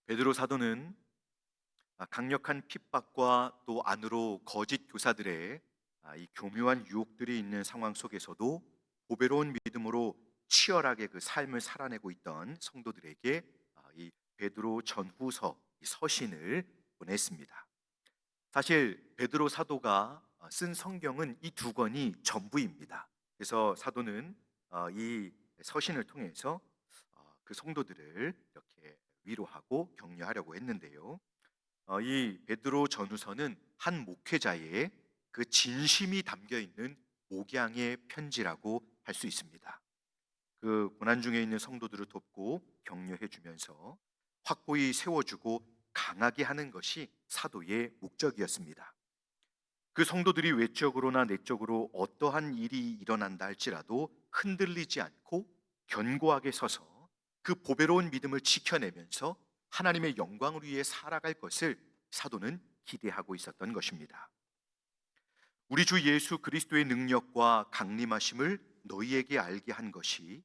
베드로 사도는 강력한 핍박과 또 안으로 거짓 교사들의 이 교묘한 유혹들이 있는 상황 속에서도 보배로운 믿음으로 치열하게 그 삶을 살아내고 있던 성도들에게 이 베드로 전후서 이 서신을 보냈습니다. 사실 베드로 사도가 쓴 성경은 이 두 권이 전부입니다. 그래서 사도는 이 서신을 통해서 그 성도들을 이렇게 위로하고 격려하려고 했는데요. 이 베드로 전후서는 한 목회자의 그 진심이 담겨 있는 목양의 편지라고 할 수 있습니다. 그 고난 중에 있는 성도들을 돕고 격려해 주면서 확고히 세워주고 강하게 하는 것이 사도의 목적이었습니다. 그 성도들이 외적으로나 내적으로 어떠한 일이 일어난다 할지라도 흔들리지 않고 견고하게 서서 그 보배로운 믿음을 지켜내면서 하나님의 영광을 위해 살아갈 것을 사도는 기대하고 있었던 것입니다. 우리 주 예수 그리스도의 능력과 강림하심을 너희에게 알게 한 것이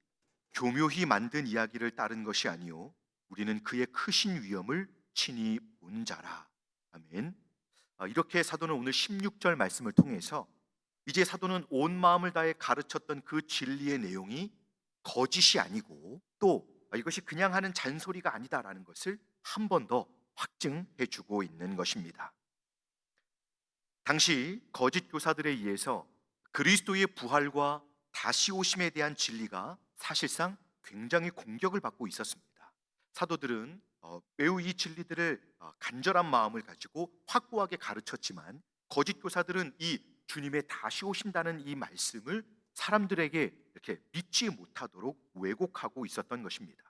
교묘히 만든 이야기를 따른 것이 아니요 우리는 그의 크신 위엄을 친히 본 자라. 아멘. 이렇게 사도는 오늘 16절 말씀을 통해서 이제 사도는 온 마음을 다해 가르쳤던 그 진리의 내용이 거짓이 아니고 또 이것이 그냥 하는 잔소리가 아니다라는 것을 한 번 더 확증해 주고 있는 것입니다. 당시 거짓 교사들에 의해서 그리스도의 부활과 다시 오심에 대한 진리가 사실상 굉장히 공격을 받고 있었습니다. 사도들은 매우 이 진리들을 간절한 마음을 가지고 확고하게 가르쳤지만 거짓 교사들은 이 주님의 다시 오신다는 이 말씀을 사람들에게 이렇게 믿지 못하도록 왜곡하고 있었던 것입니다.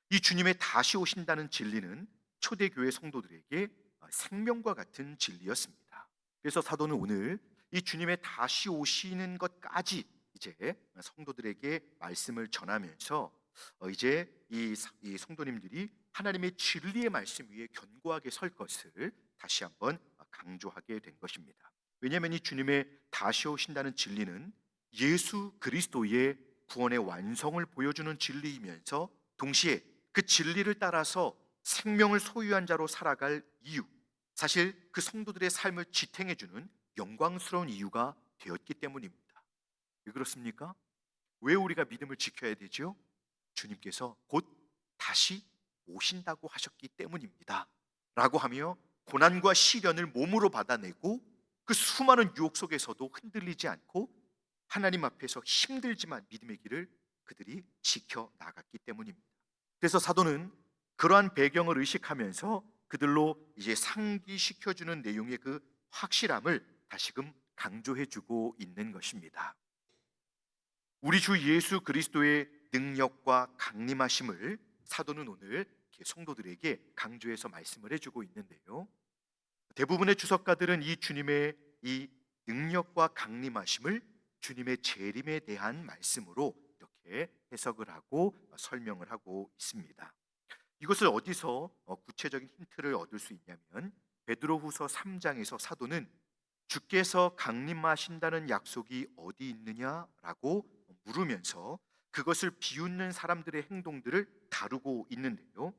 이 주님의 다시 오신다는 진리는 초대교회 성도들에게 생명과 같은 진리였습니다. 그래서 사도는 오늘 이 주님의 다시 오시는 것까지 이제 성도들에게 말씀을 전하면서 이제 이 성도님들이 하나님의 진리의 말씀 위에 견고하게 설 것을 다시 한번 강조하게 된 것입니다. 왜냐하면 이 주님의 다시 오신다는 진리는 예수 그리스도의 구원의 완성을 보여주는 진리이면서 동시에 그 진리를 따라서 생명을 소유한 자로 살아갈 이유, 사실 그 성도들의 삶을 지탱해주는 영광스러운 이유가 되었기 때문입니다. 왜 그렇습니까? 왜 우리가 믿음을 지켜야 되죠? 주님께서 곧 다시 오신다고 하셨기 때문입니다. 라고 하며 고난과 시련을 몸으로 받아내고 그 수많은 유혹 속에서도 흔들리지 않고 하나님 앞에서 힘들지만 믿음의 길을 그들이 지켜 나갔기 때문입니다. 그래서 사도는 그러한 배경을 의식하면서 그들로 이제 상기시켜주는 내용의 그 확실함을 다시금 강조해주고 있는 것입니다. 우리 주 예수 그리스도의 능력과 강림하심을 사도는 오늘 성도들에게 강조해서 말씀을 해주고 있는데요. 대부분의 주석가들은 이 주님의 이 능력과 강림하심을 주님의 재림에 대한 말씀으로 이렇게 해석을 하고 설명을 하고 있습니다. 이것을 어디서 구체적인 힌트를 얻을 수 있냐면 베드로후서 3장에서 사도는 주께서 강림하신다는 약속이 어디 있느냐라고 물으면서 그것을 비웃는 사람들의 행동들을 다루고 있는데요.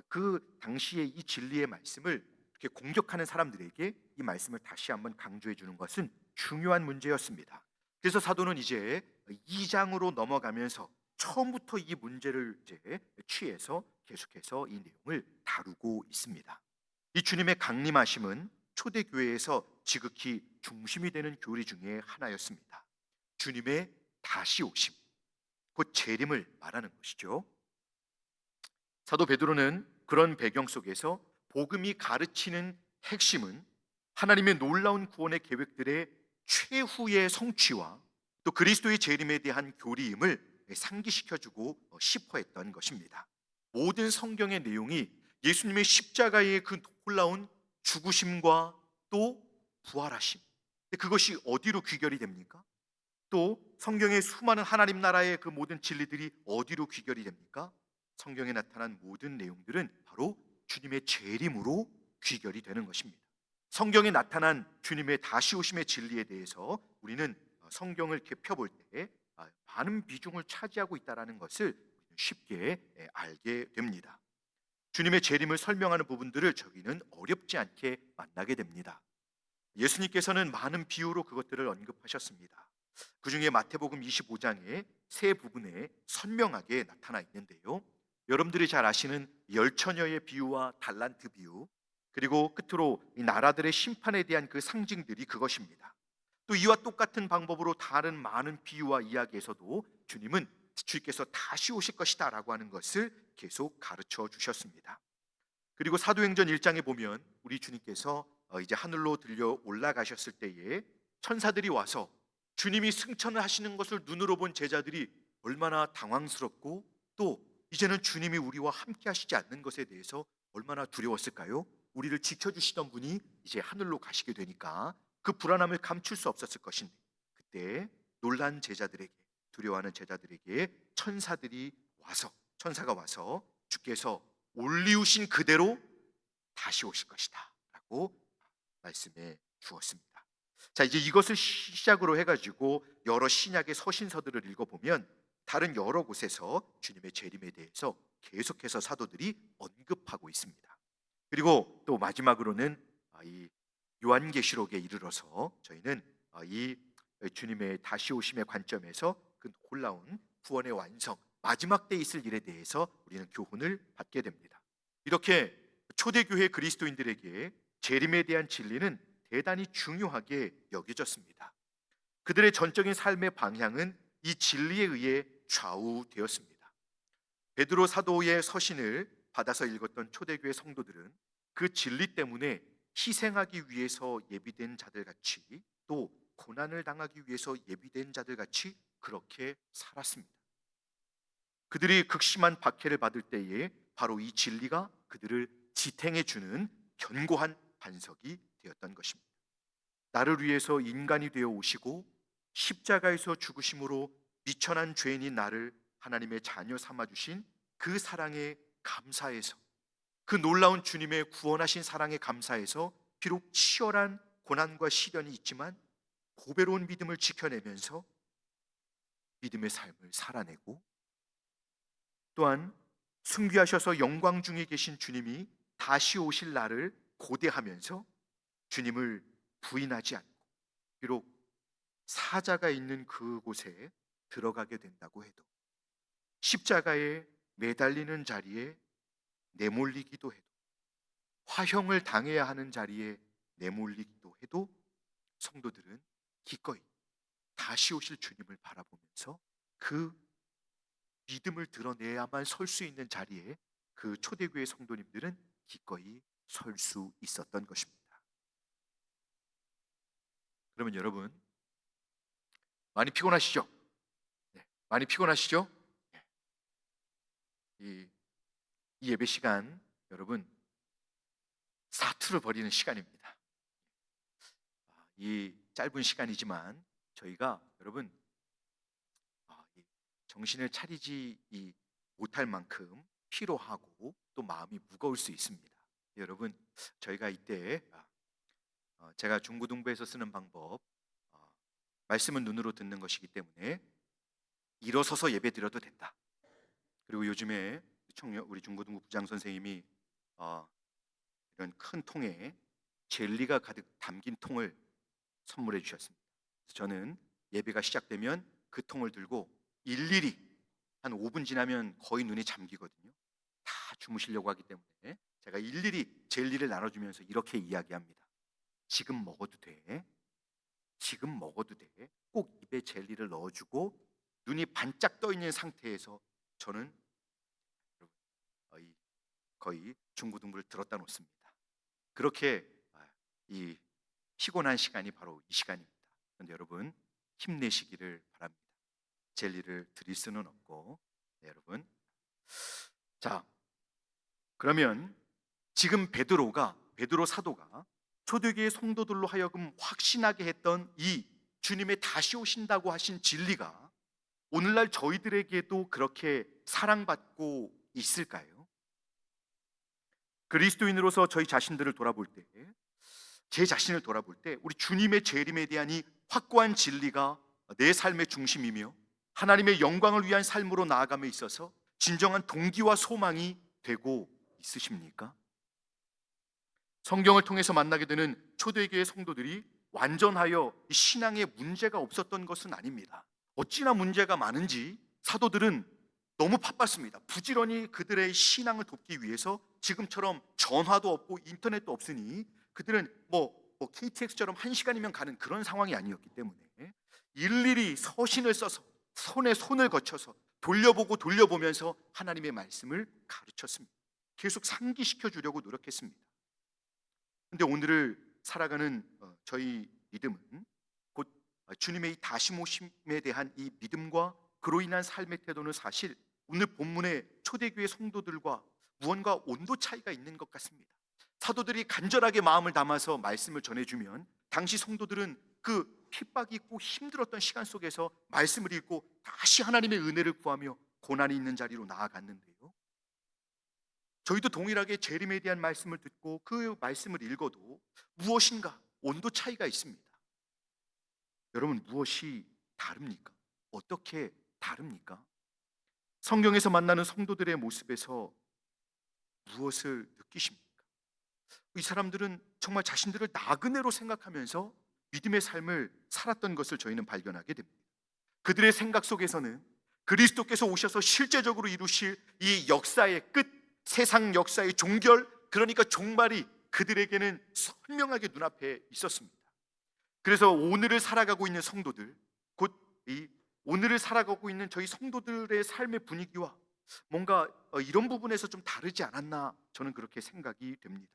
그 당시에 이 진리의 말씀을 이렇게 공격하는 사람들에게 이 말씀을 다시 한번 강조해 주는 것은 중요한 문제였습니다. 그래서 사도는 이제 2장으로 넘어가면서 처음부터 이 문제를 이제 취해서 계속해서 이 내용을 다루고 있습니다. 이 주님의 강림하심은 초대교회에서 지극히 중심이 되는 교리 중에 하나였습니다. 주님의 다시 오심, 곧 재림을 말하는 것이죠. 사도 베드로는 그런 배경 속에서 복음이 가르치는 핵심은 하나님의 놀라운 구원의 계획들의 최후의 성취와 또 그리스도의 재림에 대한 교리임을 상기시켜주고 싶어 했던 것입니다. 모든 성경의 내용이 예수님의 십자가의 그 놀라운 죽으심과 또 부활하심, 그것이 어디로 귀결이 됩니까? 또 성경의 수많은 하나님 나라의 그 모든 진리들이 어디로 귀결이 됩니까? 성경에 나타난 모든 내용들은 바로 주님의 재림으로 귀결이 되는 것입니다. 성경에 나타난 주님의 다시 오심의 진리에 대해서 우리는 성경을 이렇게 펴볼 때 많은 비중을 차지하고 있다는 것을 쉽게 알게 됩니다. 주님의 재림을 설명하는 부분들을 저희는 어렵지 않게 만나게 됩니다. 예수님께서는 많은 비유로 그것들을 언급하셨습니다. 그 중에 마태복음 25장의 세 부분에 선명하게 나타나 있는데요. 여러분들이 잘 아시는 열처녀의 비유와 달란트 비유, 그리고 끝으로 이 나라들의 심판에 대한 그 상징들이 그것입니다. 또 이와 똑같은 방법으로 다른 많은 비유와 이야기에서도 주님께서 다시 오실 것이다라고 하는 것을 계속 가르쳐 주셨습니다. 그리고 사도행전 1장에 보면 우리 주님께서 이제 하늘로 들려 올라가셨을 때에 천사들이 와서 주님이 승천을 하시는 것을 눈으로 본 제자들이 얼마나 당황스럽고, 또 이제는 주님이 우리와 함께 하시지 않는 것에 대해서 얼마나 두려웠을까요? 우리를 지켜주시던 분이 이제 하늘로 가시게 되니까 그 불안함을 감출 수 없었을 것인데, 그때 놀란 제자들에게, 두려워하는 제자들에게 천사가 와서 주께서 올리우신 그대로 다시 오실 것이다 라고 말씀해 주었습니다. 자, 이제 이것을 시작으로 해가지고 여러 신약의 서신서들을 읽어보면 다른 여러 곳에서 주님의 재림에 대해서 계속해서 사도들이 언급하고 있습니다. 그리고 또 마지막으로는 이 요한계시록에 이르러서 저희는 이 주님의 다시 오심의 관점에서 그 놀라운 구원의 완성, 마지막 때 있을 일에 대해서 우리는 교훈을 받게 됩니다. 이렇게 초대교회 그리스도인들에게 재림에 대한 진리는 대단히 중요하게 여겨졌습니다. 그들의 전적인 삶의 방향은 이 진리에 의해 좌우되었습니다. 베드로 사도의 서신을 받아서 읽었던 초대교회 성도들은 그 진리 때문에 희생하기 위해서 예비된 자들 같이, 또 고난을 당하기 위해서 예비된 자들 같이 그렇게 살았습니다. 그들이 극심한 박해를 받을 때에 바로 이 진리가 그들을 지탱해 주는 견고한 반석이 되었던 것입니다. 나를 위해서 인간이 되어 오시고 십자가에서 죽으심으로 미천한 죄인인 나를 하나님의 자녀 삼아 주신 그 사랑에 감사해서, 그 놀라운 주님의 구원하신 사랑에 감사해서 비록 치열한 고난과 시련이 있지만 고배로운 믿음을 지켜내면서 믿음의 삶을 살아내고, 또한 승귀하셔서 영광 중에 계신 주님이 다시 오실 날을 고대하면서 주님을 부인하지 않고 비록 사자가 있는 그곳에 들어가게 된다고 해도, 십자가에 매달리는 자리에 내몰리기도 해도, 화형을 당해야 하는 자리에 내몰리기도 해도 성도들은 기꺼이 다시 오실 주님을 바라보면서 그 믿음을 드러내야만 설 수 있는 자리에 그 초대교회 성도님들은 기꺼이 설 수 있었던 것입니다. 그러면 여러분, 많이 피곤하시죠? 네, 많이 피곤하시죠? 네. 이 예배 시간, 여러분, 사투를 벌이는 시간입니다. 이 짧은 시간이지만 저희가 여러분 이 정신을 차리지 못할 만큼 피로하고 또 마음이 무거울 수 있습니다. 여러분, 저희가 이때 제가 중고등부에서 쓰는 방법, 말씀은 눈으로 듣는 것이기 때문에 일어서서 예배 드려도 된다. 그리고 요즘에 우리 중고등부 부장 선생님이 이런 큰 통에 젤리가 가득 담긴 통을 선물해 주셨습니다. 그래서 저는 예배가 시작되면 그 통을 들고 일일이 한 5분 지나면 거의 눈이 잠기거든요. 다 주무시려고 하기 때문에 제가 일일이 젤리를 나눠주면서 이렇게 이야기합니다. 지금 먹어도 돼. 지금 먹어도 돼. 꼭 입에 젤리를 넣어주고 눈이 반짝 떠 있는 상태에서 저는 거의 중고등부를 들었다 놓습니다. 그렇게 이 피곤한 시간이 바로 이 시간입니다. 그런데 여러분, 힘내시기를 바랍니다. 젤리를 드릴 수는 없고, 네, 여러분. 자, 그러면 지금 베드로 사도가 초대교회 성도들로 하여금 확신하게 했던 이 주님의 다시 오신다고 하신 진리가 오늘날 저희들에게도 그렇게 사랑받고 있을까요? 그리스도인으로서 저희 자신들을 돌아볼 때, 제 자신을 돌아볼 때 우리 주님의 재림에 대한 이 확고한 진리가 내 삶의 중심이며 하나님의 영광을 위한 삶으로 나아감에 있어서 진정한 동기와 소망이 되고 있으십니까? 성경을 통해서 만나게 되는 초대교회 성도들이 완전하여 이 신앙에 문제가 없었던 것은 아닙니다. 어찌나 문제가 많은지 사도들은 너무 바빴습니다. 부지런히 그들의 신앙을 돕기 위해서 지금처럼 전화도 없고 인터넷도 없으니 그들은 KTX처럼 1시간이면 가는 그런 상황이 아니었기 때문에 일일이 서신을 써서 손에 손을 거쳐서 돌려보고 돌려보면서 하나님의 말씀을 가르쳤습니다. 계속 상기시켜 주려고 노력했습니다. 근데 오늘을 살아가는 저희 믿음은 곧 주님의 이 다시 모심에 대한 이 믿음과 그로 인한 삶의 태도는 사실 오늘 본문의 초대교회 성도들과 무언가 온도 차이가 있는 것 같습니다. 사도들이 간절하게 마음을 담아서 말씀을 전해주면 당시 성도들은 그 핍박이 있고 힘들었던 시간 속에서 말씀을 읽고 다시 하나님의 은혜를 구하며 고난이 있는 자리로 나아갔는데요, 저희도 동일하게 재림에 대한 말씀을 듣고 그 말씀을 읽어도 무엇인가 온도 차이가 있습니다. 여러분, 무엇이 다릅니까? 어떻게 다릅니까? 성경에서 만나는 성도들의 모습에서 무엇을 느끼십니까? 이 사람들은 정말 자신들을 나그네로 생각하면서 믿음의 삶을 살았던 것을 저희는 발견하게 됩니다. 그들의 생각 속에서는 그리스도께서 오셔서 실제적으로 이루실 이 역사의 끝, 세상 역사의 종결, 그러니까 종말이 그들에게는 선명하게 눈앞에 있었습니다. 그래서 오늘을 살아가고 있는 성도들, 곧 이 오늘을 살아가고 있는 저희 성도들의 삶의 분위기와 뭔가 이런 부분에서 좀 다르지 않았나, 저는 그렇게 생각이 됩니다.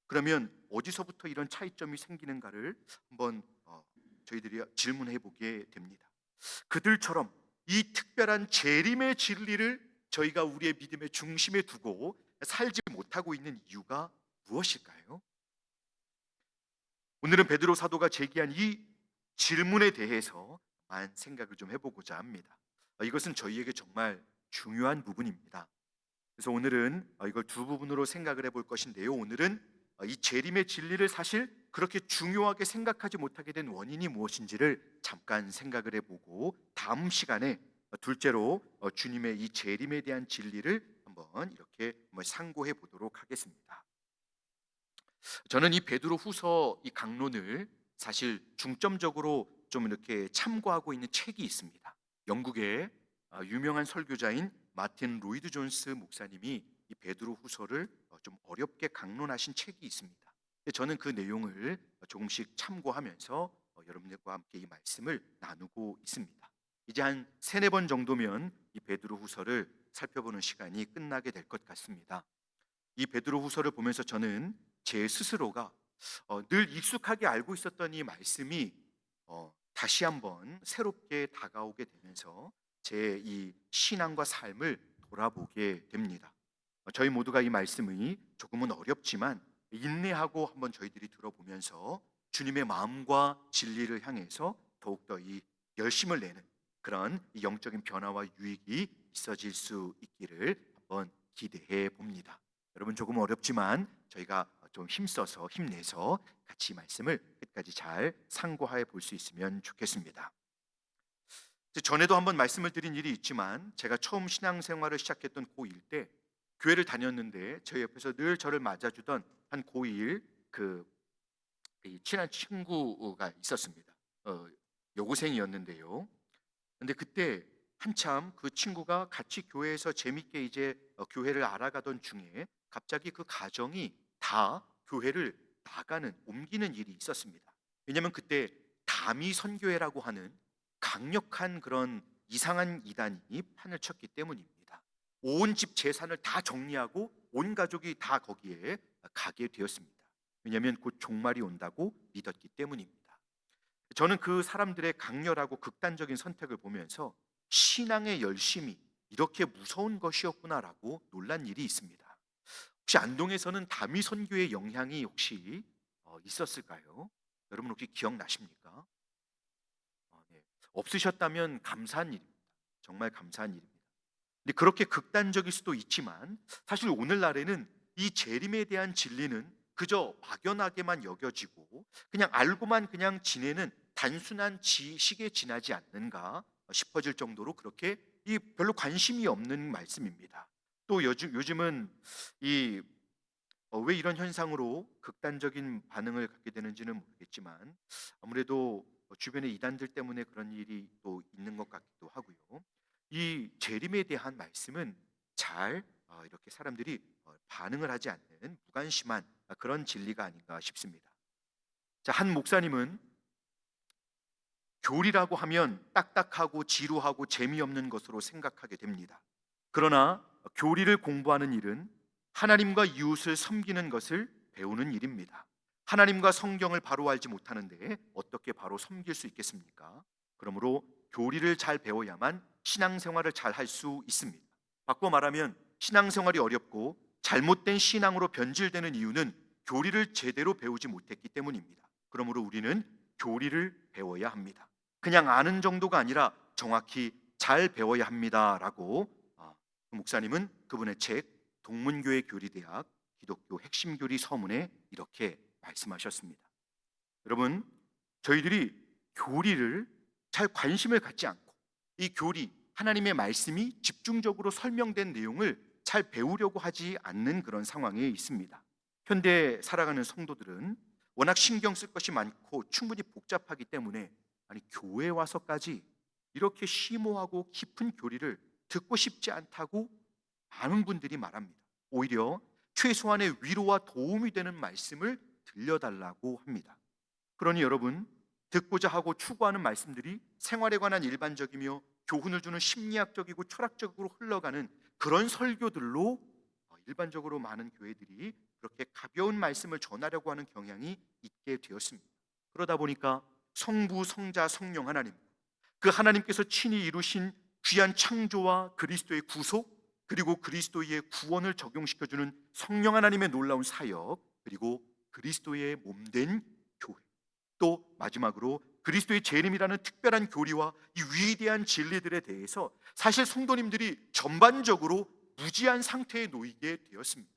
그러면 어디서부터 이런 차이점이 생기는가를 한번 저희들이 질문해 보게 됩니다. 그들처럼 이 특별한 재림의 진리를 저희가 우리의 믿음의 중심에 두고 살지 못하고 있는 이유가 무엇일까요? 오늘은 베드로 사도가 제기한 이 질문에 대해서 생각을 좀 해보고자 합니다. 이것은 저희에게 정말 중요한 부분입니다. 그래서 오늘은 이걸 두 부분으로 생각을 해볼 것인데요, 오늘은 이 재림의 진리를 사실 그렇게 중요하게 생각하지 못하게 된 원인이 무엇인지를 잠깐 생각을 해보고, 다음 시간에 둘째로 주님의 이 재림에 대한 진리를 한번 이렇게 상고해 보도록 하겠습니다. 저는 이 베드로 후서 이 강론을 사실 중점적으로 좀 이렇게 참고하고 있는 책이 있습니다. 영국의 유명한 설교자인 마틴 로이드 존스 목사님이 이 베드로 후서를 좀 어렵게 강론하신 책이 있습니다. 저는 그 내용을 조금씩 참고하면서 여러분들과 함께 이 말씀을 나누고 있습니다. 이제 한 3-4번 정도면 이 베드로 후서를 살펴보는 시간이 끝나게 될 것 같습니다. 이 베드로 후서를 보면서 저는 제 스스로가 늘 익숙하게 알고 있었던 이 말씀이 다시 한번 새롭게 다가오게 되면서 제 이 신앙과 삶을 돌아보게 됩니다. 저희 모두가 이 말씀이 조금은 어렵지만 인내하고 한번 저희들이 들어보면서 주님의 마음과 진리를 향해서 더욱더 이 열심을 내는 그런 이 영적인 변화와 유익이 있어질 수 있기를 한번 기대해 봅니다. 여러분, 조금 어렵지만 저희가 좀 힘써서 힘내서 같이 말씀을 끝까지 잘 상고해 볼 수 있으면 좋겠습니다. 전에도 한번 말씀을 드린 일이 있지만 제가 처음 신앙생활을 시작했던 고1 때 교회를 다녔는데 저희 옆에서 늘 저를 맞아주던 한 고1 친한 친구가 있었습니다. 여고생이었는데요. 근데 그때 한참 그 친구가 같이 교회에서 재밌게 이제 교회를 알아가던 중에 갑자기 그 가정이 다 교회를 옮기는 일이 있었습니다. 왜냐하면 그때 다미 선교회라고 하는 강력한 그런 이상한 이단이 판을 쳤기 때문입니다. 온 집 재산을 다 정리하고 온 가족이 다 거기에 가게 되었습니다. 왜냐하면 곧 종말이 온다고 믿었기 때문입니다. 저는 그 사람들의 강렬하고 극단적인 선택을 보면서 신앙의 열심이 이렇게 무서운 것이었구나라고 놀란 일이 있습니다. 혹시 안동에서는 다미 선교의 영향이 혹시 있었을까요? 여러분 혹시 기억나십니까? 네. 없으셨다면 감사한 일입니다. 정말 감사한 일입니다. 근데 그렇게 극단적일 수도 있지만 사실 오늘날에는 이 재림에 대한 진리는 그저 막연하게만 여겨지고 그냥 알고만 그냥 지내는 단순한 지식에 지나지 않는가 싶어질 정도로 그렇게 별로 관심이 없는 말씀입니다. 또 요즘은 이 왜 이런 현상으로 극단적인 반응을 갖게 되는지는 모르겠지만 아무래도 주변의 이단들 때문에 그런 일이 또 있는 것 같기도 하고요. 이 재림에 대한 말씀은 잘 이렇게 사람들이 반응을 하지 않는 무관심한 그런 진리가 아닌가 싶습니다. 자, 한 목사님은 교리라고 하면 딱딱하고 지루하고 재미없는 것으로 생각하게 됩니다. 그러나 교리를 공부하는 일은 하나님과 이웃을 섬기는 것을 배우는 일입니다. 하나님과 성경을 바로 알지 못하는데 어떻게 바로 섬길 수 있겠습니까? 그러므로 교리를 잘 배워야만 신앙생활을 잘 할 수 있습니다. 바꿔 말하면 신앙생활이 어렵고 잘못된 신앙으로 변질되는 이유는 교리를 제대로 배우지 못했기 때문입니다. 그러므로 우리는 교리를 배워야 합니다. 그냥 아는 정도가 아니라 정확히 잘 배워야 합니다라고 그 목사님은 그분의 책 동문교회 교리대학 기독교 핵심 교리 서문에 이렇게 말씀하셨습니다. 여러분, 저희들이 교리를 잘 관심을 갖지 않고 이 교리 하나님의 말씀이 집중적으로 설명된 내용을 잘 배우려고 하지 않는 그런 상황에 있습니다. 현대 살아가는 성도들은 워낙 신경 쓸 것이 많고 충분히 복잡하기 때문에 아니 교회 와서까지 이렇게 심오하고 깊은 교리를 듣고 싶지 않다고 많은 분들이 말합니다. 오히려 최소한의 위로와 도움이 되는 말씀을 들려달라고 합니다. 그러니 여러분, 듣고자 하고 추구하는 말씀들이 생활에 관한 일반적이며 교훈을 주는 심리학적이고 철학적으로 흘러가는 그런 설교들로 일반적으로 많은 교회들이 그렇게 가벼운 말씀을 전하려고 하는 경향이 있게 되었습니다. 그러다 보니까 성부, 성자, 성령 하나님, 그 하나님께서 친히 이루신 귀한 창조와 그리스도의 구속, 그리고 그리스도의 구원을 적용시켜주는 성령 하나님의 놀라운 사역, 그리고 그리스도의 몸된 교회, 또 마지막으로 그리스도의 재림이라는 특별한 교리와 이 위대한 진리들에 대해서 사실 성도님들이 전반적으로 무지한 상태에 놓이게 되었습니다.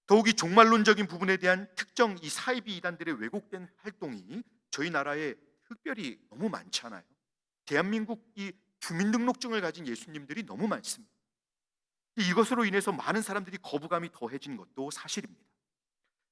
더욱이 종말론적인 부분에 대한 특정 이 사이비 이단들의 왜곡된 활동이 저희 나라에 특별히 너무 많잖아요. 대한민국 이 주민등록증을 가진 예수님들이 너무 많습니다. 이것으로 인해서 많은 사람들이 거부감이 더해진 것도 사실입니다.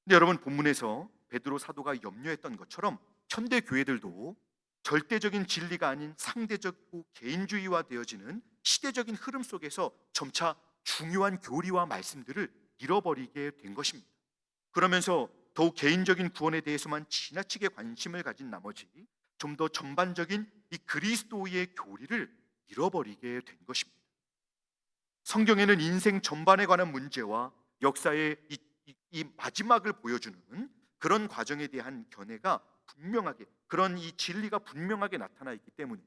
근데 여러분, 본문에서 베드로 사도가 염려했던 것처럼 현대 교회들도 절대적인 진리가 아닌 상대적이고 개인주의화 되어지는 시대적인 흐름 속에서 점차 중요한 교리와 말씀들을 잃어버리게 된 것입니다. 그러면서 더욱 개인적인 구원에 대해서만 지나치게 관심을 가진 나머지 좀 더 전반적인 이 그리스도의 교리를 잃어버리게 된 것입니다. 성경에는 인생 전반에 관한 문제와 역사의 이 마지막을 보여주는 그런 과정에 대한 견해가 분명하게, 그런 이 진리가 분명하게 나타나 있기 때문에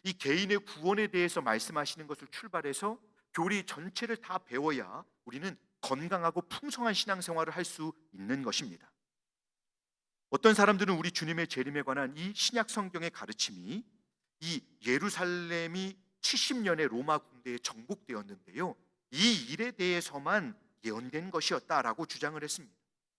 이 개인의 구원에 대해서 말씀하시는 것을 출발해서 교리 전체를 다 배워야 우리는 건강하고 풍성한 신앙생활을 할 수 있는 것입니다. 어떤 사람들은 우리 주님의 재림에 관한 이 신약 성경의 가르침이 이 예루살렘이 70년의 로마 군대에 정복되었는데요, 이 일에 대해서만 예언된 것이었다라고 주장을 했습니다.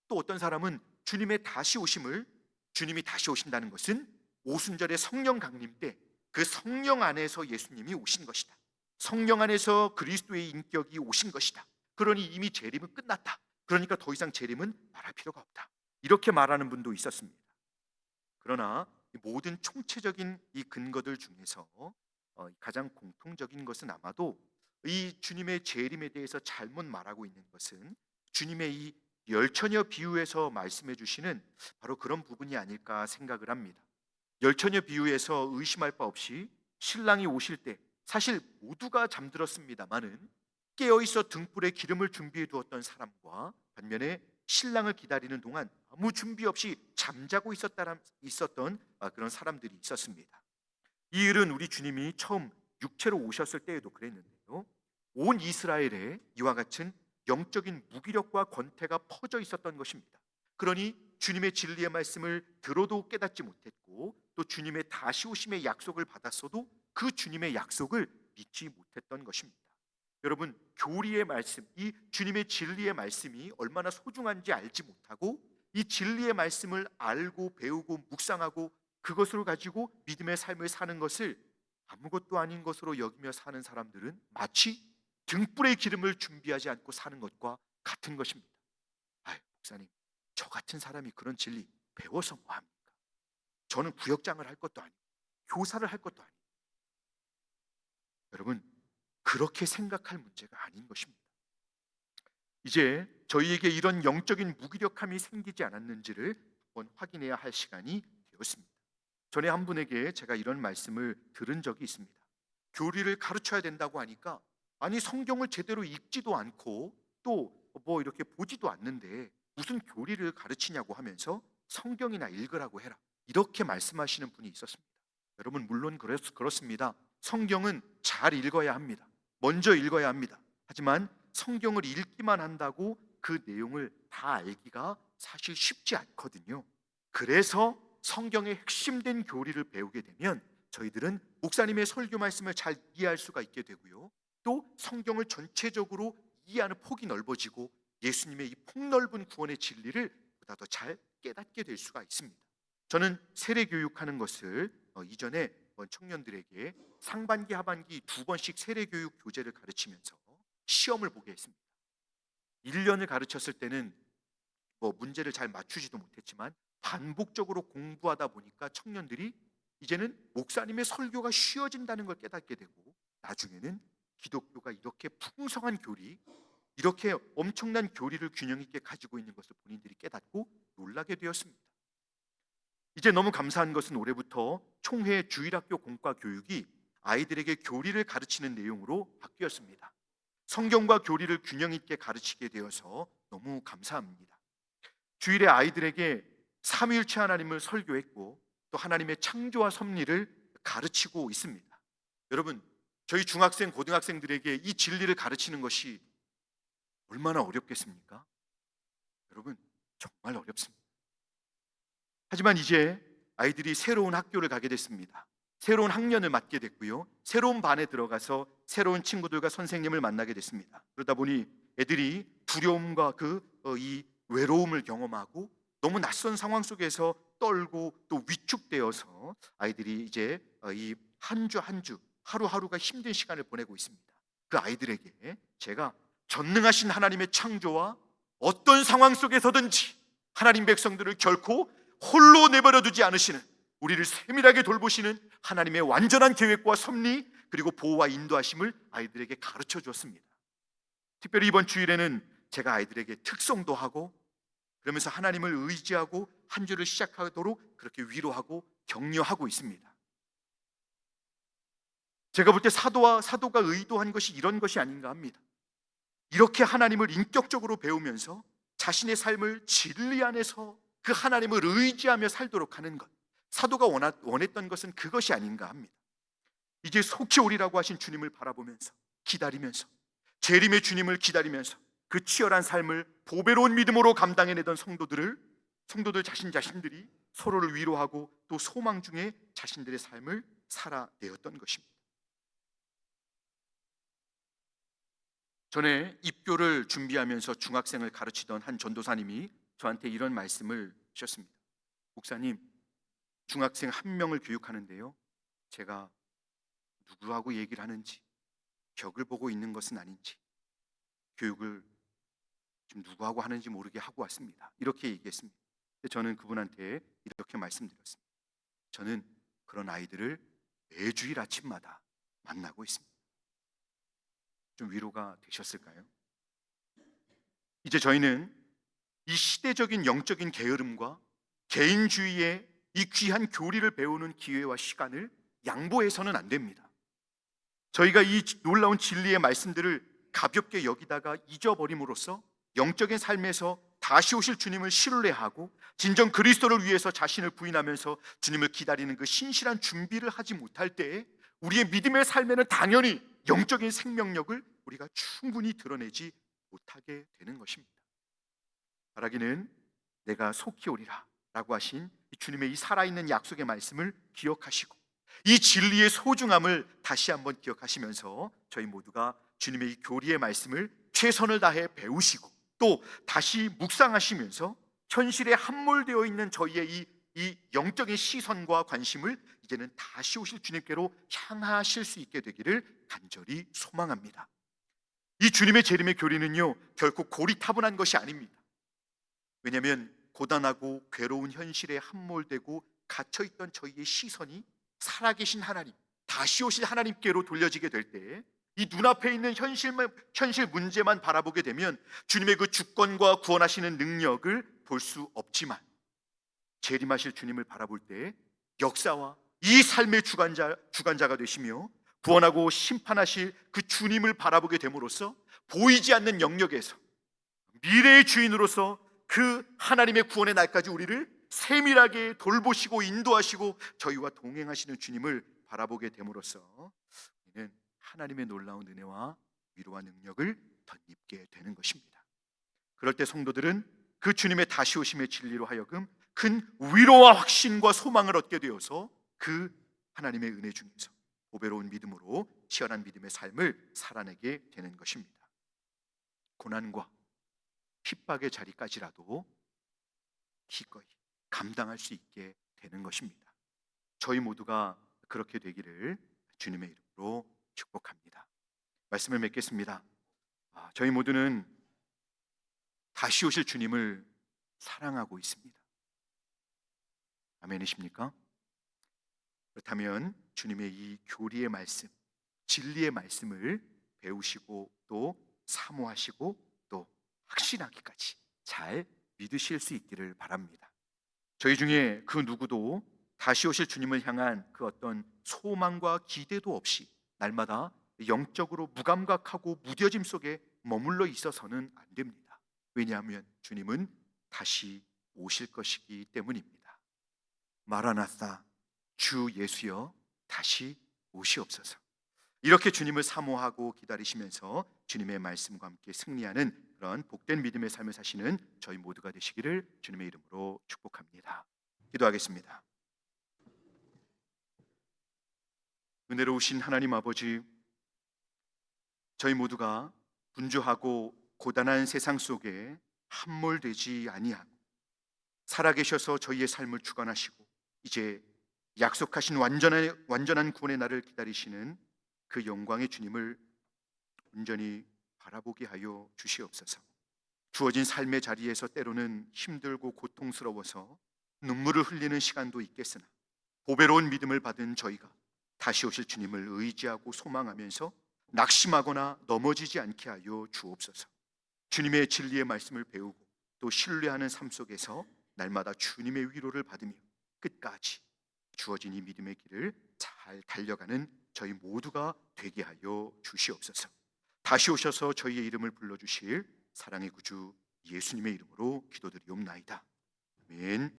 또 어떤 사람은 주님이 다시 오신다는 것은 오순절의 성령 강림 때 그 성령 안에서 예수님이 오신 것이다. 성령 안에서 그리스도의 인격이 오신 것이다. 그러니 이미 재림은 끝났다. 그러니까 더 이상 재림은 말할 필요가 없다. 이렇게 말하는 분도 있었습니다. 그러나 모든 총체적인 이 근거들 중에서 가장 공통적인 것은 아마도 이 주님의 재림에 대해서 잘못 말하고 있는 것은 주님의 이 열처녀 비유에서 말씀해 주시는 바로 그런 부분이 아닐까 생각을 합니다. 열처녀 비유에서 의심할 바 없이 신랑이 오실 때 사실 모두가 잠들었습니다마는 깨어 있어 등불에 기름을 준비해 두었던 사람과 반면에 신랑을 기다리는 동안 아무 준비 없이 잠자고 있었던 그런 사람들이 있었습니다. 이 일은 우리 주님이 처음 육체로 오셨을 때에도 그랬는데요, 온 이스라엘에 이와 같은 영적인 무기력과 권태가 퍼져 있었던 것입니다. 그러니 주님의 진리의 말씀을 들어도 깨닫지 못했고 또 주님의 다시 오심의 약속을 받았어도 그 주님의 약속을 믿지 못했던 것입니다. 여러분, 교리의 말씀, 이 주님의 진리의 말씀이 얼마나 소중한지 알지 못하고 이 진리의 말씀을 알고 배우고 묵상하고 그것을 가지고 믿음의 삶을 사는 것을 아무것도 아닌 것으로 여기며 사는 사람들은 마치 등불의 기름을 준비하지 않고 사는 것과 같은 것입니다. 아유, 목사님, 저 같은 사람이 그런 진리 배워서 뭐 합니까? 저는 구역장을 할 것도 아니고 교사를 할 것도 아니고. 여러분, 그렇게 생각할 문제가 아닌 것입니다. 이제 저희에게 이런 영적인 무기력함이 생기지 않았는지를 한번 확인해야 할 시간이 되었습니다. 전에 한 분에게 제가 이런 말씀을 들은 적이 있습니다. 교리를 가르쳐야 된다고 하니까, 아니 성경을 제대로 읽지도 않고 또 뭐 이렇게 보지도 않는데 무슨 교리를 가르치냐고 하면서 성경이나 읽으라고 해라, 이렇게 말씀하시는 분이 있었습니다. 여러분, 물론 그렇습니다. 성경은 잘 읽어야 합니다. 먼저 읽어야 합니다. 하지만 성경을 읽기만 한다고 그 내용을 다 알기가 사실 쉽지 않거든요. 그래서 성경의 핵심된 교리를 배우게 되면 저희들은 목사님의 설교 말씀을 잘 이해할 수가 있게 되고요, 또 성경을 전체적으로 이해하는 폭이 넓어지고 예수님의 이 폭넓은 구원의 진리를 보다 더 잘 깨닫게 될 수가 있습니다. 저는 세례 교육하는 것을 이전에 청년들에게 상반기 하반기 두 번씩 세례 교육 교재를 가르치면서 시험을 보게 했습니다. 1년을 가르쳤을 때는 문제를 잘 맞추지도 못했지만 반복적으로 공부하다 보니까 청년들이 이제는 목사님의 설교가 쉬워진다는 걸 깨닫게 되고, 나중에는 기독교가 이렇게 풍성한 교리, 이렇게 엄청난 교리를 균형 있게 가지고 있는 것을 본인들이 깨닫고 놀라게 되었습니다. 이제 너무 감사한 것은 올해부터 총회 주일학교 공과 교육이 아이들에게 교리를 가르치는 내용으로 바뀌었습니다. 성경과 교리를 균형 있게 가르치게 되어서 너무 감사합니다. 주일에 아이들에게 삼위일체 하나님을 설교했고 또 하나님의 창조와 섭리를 가르치고 있습니다. 여러분, 저희 중학생, 고등학생들에게 이 진리를 가르치는 것이 얼마나 어렵겠습니까? 여러분, 정말 어렵습니다. 하지만 이제 아이들이 새로운 학교를 가게 됐습니다. 새로운 학년을 맡게 됐고요, 새로운 반에 들어가서 새로운 친구들과 선생님을 만나게 됐습니다. 그러다 보니 애들이 두려움과 이 외로움을 경험하고 너무 낯선 상황 속에서 떨고 또 위축되어서 아이들이 이제 이 한 주 한 주 하루하루가 힘든 시간을 보내고 있습니다. 그 아이들에게 제가 전능하신 하나님의 창조와 어떤 상황 속에서든지 하나님 백성들을 결코 홀로 내버려 두지 않으시는, 우리를 세밀하게 돌보시는 하나님의 완전한 계획과 섭리, 그리고 보호와 인도하심을 아이들에게 가르쳐 주었습니다. 특별히 이번 주일에는 제가 아이들에게 특성도 하고, 그러면서 하나님을 의지하고 한 주를 시작하도록 그렇게 위로하고 격려하고 있습니다. 제가 볼 때 사도가 의도한 것이 이런 것이 아닌가 합니다. 이렇게 하나님을 인격적으로 배우면서 자신의 삶을 진리 안에서 그 하나님을 의지하며 살도록 하는 것, 사도가 원했던 것은 그것이 아닌가 합니다. 이제 속히 오리라고 하신 주님을 바라보면서 기다리면서, 재림의 주님을 기다리면서 그 치열한 삶을 보배로운 믿음으로 감당해내던 성도들 자신들이 서로를 위로하고 또 소망 중에 자신들의 삶을 살아내었던 것입니다. 전에 입교를 준비하면서 중학생을 가르치던 한 전도사님이 저한테 이런 말씀을 주셨습니다. 목사님, 중학생 한 명을 교육하는데요, 제가 누구하고 얘기를 하는지, 벽을 보고 있는 것은 아닌지, 교육을 지금 누구하고 하는지 모르게 하고 왔습니다. 이렇게 얘기했습니다. 저는 그분한테 이렇게 말씀드렸습니다. 저는 그런 아이들을 매주일 아침마다 만나고 있습니다. 좀 위로가 되셨을까요? 이제 저희는 이 시대적인 영적인 게으름과 개인주의의 이 귀한 교리를 배우는 기회와 시간을 양보해서는 안 됩니다. 저희가 이 놀라운 진리의 말씀들을 가볍게 여기다가 잊어버림으로써 영적인 삶에서 다시 오실 주님을 신뢰하고 진정 그리스도를 위해서 자신을 부인하면서 주님을 기다리는 그 신실한 준비를 하지 못할 때에 우리의 믿음의 삶에는 당연히 영적인 생명력을 우리가 충분히 드러내지 못하게 되는 것입니다. 바라기는 내가 속히 오리라 라고 하신 주님의 이 살아있는 약속의 말씀을 기억하시고 이 진리의 소중함을 다시 한번 기억하시면서 저희 모두가 주님의 이 교리의 말씀을 최선을 다해 배우시고 또 다시 묵상하시면서 현실에 함몰되어 있는 저희의 이 영적인 시선과 관심을 이제는 다시 오실 주님께로 향하실 수 있게 되기를 간절히 소망합니다. 이 주님의 재림의 교리는요, 결코 고리타분한 것이 아닙니다. 왜냐하면 고단하고 괴로운 현실에 함몰되고 갇혀있던 저희의 시선이 살아계신 하나님, 다시 오실 하나님께로 돌려지게 될 때, 이 눈앞에 있는 현실 문제만 바라보게 되면 주님의 그 주권과 구원하시는 능력을 볼 수 없지만, 재림하실 주님을 바라볼 때 역사와 이 삶의 주관자가 되시며 구원하고 심판하실 그 주님을 바라보게 됨으로써 보이지 않는 영역에서 미래의 주인으로서 그 하나님의 구원의 날까지 우리를 세밀하게 돌보시고 인도하시고 저희와 동행하시는 주님을 바라보게 됨으로써 우리는 하나님의 놀라운 은혜와 위로와 능력을 덧입게 되는 것입니다. 그럴 때 성도들은 그 주님의 다시 오심의 진리로 하여금 큰 위로와 확신과 소망을 얻게 되어서 그 하나님의 은혜 중에서 보배로운 믿음으로 치열한 믿음의 삶을 살아내게 되는 것입니다. 고난과 핍박의 자리까지라도 기꺼이 감당할 수 있게 되는 것입니다. 저희 모두가 그렇게 되기를 주님의 이름으로 축복합니다. 말씀을 맺겠습니다. 저희 모두는 다시 오실 주님을 사랑하고 있습니다. 아멘이십니까? 그렇다면 주님의 이 교리의 말씀, 진리의 말씀을 배우시고 또 사모하시고 또 확신하기까지 잘 믿으실 수 있기를 바랍니다. 저희 중에 그 누구도 다시 오실 주님을 향한 그 어떤 소망과 기대도 없이 날마다 영적으로 무감각하고 무뎌짐 속에 머물러 있어서는 안 됩니다. 왜냐하면 주님은 다시 오실 것이기 때문입니다. 마라나사, 주 예수여 다시 오시옵소서. 이렇게 주님을 사모하고 기다리시면서 주님의 말씀과 함께 승리하는 그런 복된 믿음의 삶을 사시는 저희 모두가 되시기를 주님의 이름으로 축복합니다. 기도하겠습니다. 은혜로우신 하나님 아버지, 저희 모두가 분주하고 고단한 세상 속에 함몰되지 아니하고 살아계셔서 저희의 삶을 주관하시고 이제 약속하신 완전한 구원의 날을 기다리시는 그 영광의 주님을 온전히 바라보게 하여 주시옵소서. 주어진 삶의 자리에서 때로는 힘들고 고통스러워서 눈물을 흘리는 시간도 있겠으나 보배로운 믿음을 받은 저희가 다시 오실 주님을 의지하고 소망하면서 낙심하거나 넘어지지 않게 하여 주옵소서. 주님의 진리의 말씀을 배우고 또 신뢰하는 삶 속에서 날마다 주님의 위로를 받으며 끝까지 주어진 이 믿음의 길을 잘 달려가는 저희 모두가 되게 하여 주시옵소서. 다시 오셔서 저희의 이름을 불러주실 사랑의 구주 예수님의 이름으로 기도드리옵나이다. 아멘.